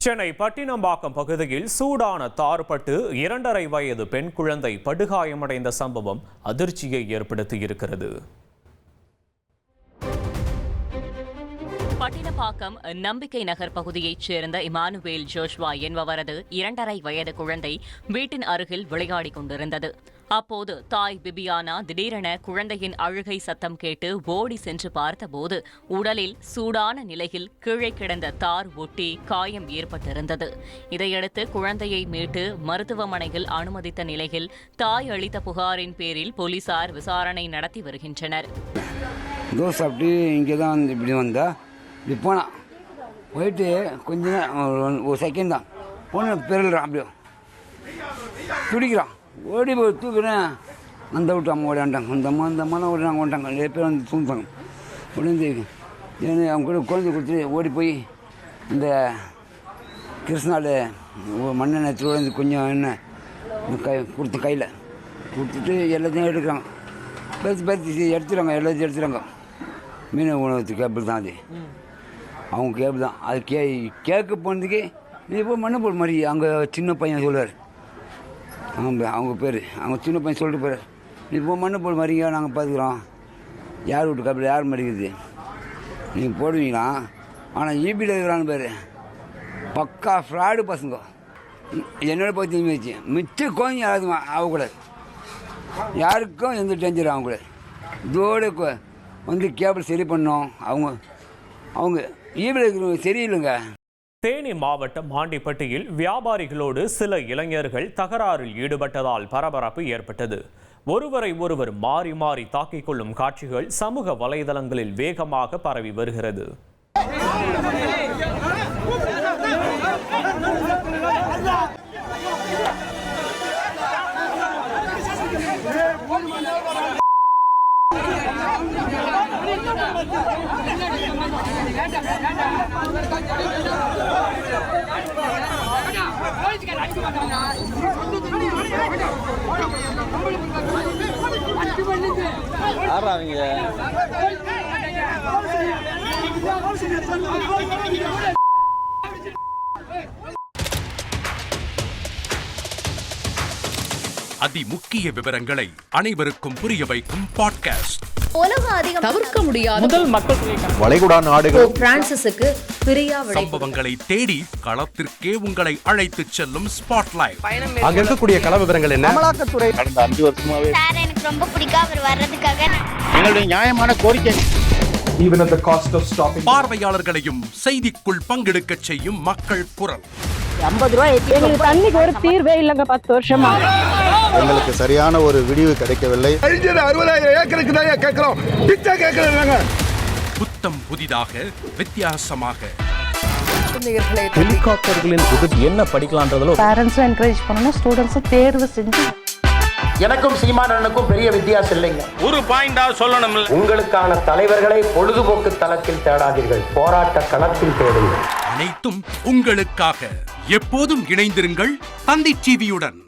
சென்னை பட்டினம்பாக்கம் பகுதியில் சூடான தார்பட்டு 2.5 வயது பெண் குழந்தை படுகாயமடைந்த சம்பவம் அதிர்ச்சியை ஏற்படுத்தியிருக்கிறது. பட்டினப்பாக்கம் நம்பிக்கை நகர் பகுதியைச் சேர்ந்த இமானுவேல் ஜோஷ்வா என்பவரது 2.5 வயது குழந்தை வீட்டின் அருகில் விளையாடிக் கொண்டிருந்தது. அப்போது தாய் பிபியானா திடீரென குழந்தையின் அழுகை சத்தம் கேட்டு ஓடி சென்று பார்த்தபோது உடலில் சூடான நிலையில் கீழே கிடந்த தார் ஒட்டி காயம் ஏற்பட்டிருந்தது. இதையடுத்து குழந்தையை மீட்டு மருத்துவமனையில் அனுமதித்த நிலையில் தாய் அளித்த புகாரின் பேரில் போலீசார் விசாரணை நடத்தி வருகின்றனர். இப்படி போனான், போயிட்டு கொஞ்ச நேரம் ஒரு செகண்ட் தான் பொண்ணு பெருகிறான், அப்படியே துடிக்கிறான், ஓடி போய் தூக்குறேன். அந்த விட்டு அம்மா ஓடியாண்டாங்க, அந்த அம்மாலாம் ஓடினாங்க, ஓட்டாங்க, நிறைய பேர் வந்து தூங்குறாங்க. உடனே அவங்க கூட குழந்தை கொடுத்துட்டு ஓடி போய் இந்த கிருஷ்ணாவில் மண்ணெண்ணெய் எடுத்துகிட்டு கொஞ்சம் எண்ணெய் கொடுத்து கையில் கொடுத்துட்டு எல்லாத்தையும் எடுக்கிறாங்க, பேசி எடுத்துகிறாங்க, எல்லாத்தையும் எடுத்துகிறாங்க. மீன் உணவு கேபிள் தான் அது, அவங்க கேபிள் தான் அது. கேட்க போனதுக்கு நீ இப்போ மண்ணு போட மாதிரி அங்கே சின்ன பையன் சொல்லுவார், அவங்க பேர், அவங்க சின்ன பையன் சொல்லிட்டு போகிறார், நீ இப்போ மண்ணு போட மாதிரிங்க, நாங்கள் பார்த்துக்குறோம், யார் வீட்டு கேபிள் யார் மடிக்குது நீங்கள் போடுவீங்களா. ஆனால் ஈபியில் இருக்கிறான்னு பேர் பக்கா ஃப்ராடு பசங்க. என்னோட போய் திரும்பி வச்சு மிச்ச கோஞ்சி யாராவது ஆகக்கூடாது, யாருக்கும் எந்த டேஞ்சர் ஆகக்கூடாது. இதோடு வந்து கேபிள் சரி பண்ணோம். அவங்க ஈபில் சரியில்லைங்க. தேனி மாவட்டம் ஆண்டிப்பட்டியில் வியாபாரிகளோடு சில இளைஞர்கள் தகராறில் ஈடுபட்டதால் பரபரப்பு ஏற்பட்டது. ஒருவர் மாறி மாறி தாக்கிக் கொள்ளும் காட்சிகள் சமூக வலைதளங்களில் வேகமாக பரவி வருகிறது. அதிமுக்கிய விவரங்களை அனைவருக்கும் புரிய வைக்கும் பாட்காஸ்ட். தவிர்க்க முடியாத முதல் மக்கள் வளைகுடா நாடுகள் பிரான்சிஸுக்கு சம்பவங்களை தேடி களத்திற்கே உங்களை அழைத்து செல்லும் ஸ்பாட்லைட். அங்க இருக்கக்கூடிய கள விவரங்கள் என்ன? அமலாக்கத்துறை கடந்த 5 வருஷமாவே சார் எனக்கு ரொம்ப பிடிக்கும் அவர் வர்றதுக்காக. எங்களுடைய நியாயமான கோரிக்கை. Even at the cost of stopping. பார்வையாளர்களையும் செய்திக்குள் பங்கெடுக்க செய்யும் மக்கள் குரல். 50 ரூபாய் எங்களுக்கு தண்ணிக்கு ஒரு தீர்வே இல்லைங்க. 10 வருஷமா எங்களுக்கு சரியான ஒரு விடிவு கிடைக்கவில்லை. 60,000 ஏக்கருக்கு தான் கேட்கிறோம், பிச்சை கேட்கறாங்க. புத்தம் புதிதாக வித்தியாசமாக ஹெலிகாப்டர்களின் உதவி என்ன படிக்கலான்றதுல பேரண்ட்ஸும் என்கரேஜ் பண்ணணும், ஸ்டூடெண்ட்ஸும் தேர்வு செஞ்சு. எனக்கும் சீமானனுக்கும் பெரிய வித்தியாசம் இல்லைங்க. ஒரு பாயிண்டா சொல்லணும், உங்களுக்கான தலைவர்களை பொழுதுபோக்கு தளத்தில் தேடாதீர்கள், போராட்ட களத்தில் தேடுங்கள். அனைத்தும் உங்களுக்காக. எப்போதும் இணைந்திருங்கள் தந்தி டிவியுடன்.